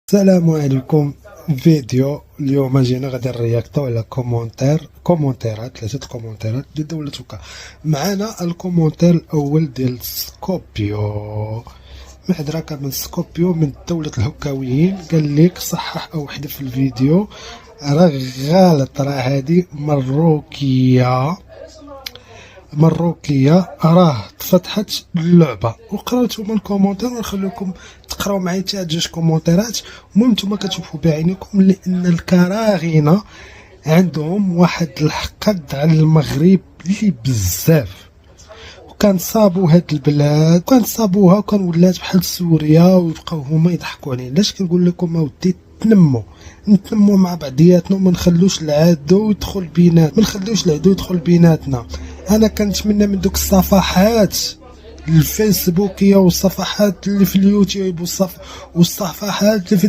السلام عليكم. فيديو اليوم جينا غادي نرياكطو على كومونتيرات 3 كومونتيرات لدولة وكا. معنا الكومونتير الاول ديال سكوبيو، معذرة من سكوبيو من دولة الهكاويين، قال لك صحح او حذف في الفيديو، راه غلط، راه هادي مروكية راه تفتحت اللعبه. وقراو نتوما الكومونتير ونخليكم تقراو معايا حتى 2 كومونتيرات. المهم نتوما كتشوفوا بعينيكم لان الكراغنه عندهم واحد الحقد على المغرب اللي بزاف، وكنصابوا هاد البلاد وكنصابوها وكنولات بحال سوريا، ويبقاو هما يضحكوا علينا. علاش كنقول لكم اودي نتنموا مع بعضياتنا وما نخلوش العدو يدخل بيناتنا. انا كنتمنى من دوك الصفحات الفيسبوكيه والصفحات اللي في اليوتيوب والصفحات اللي في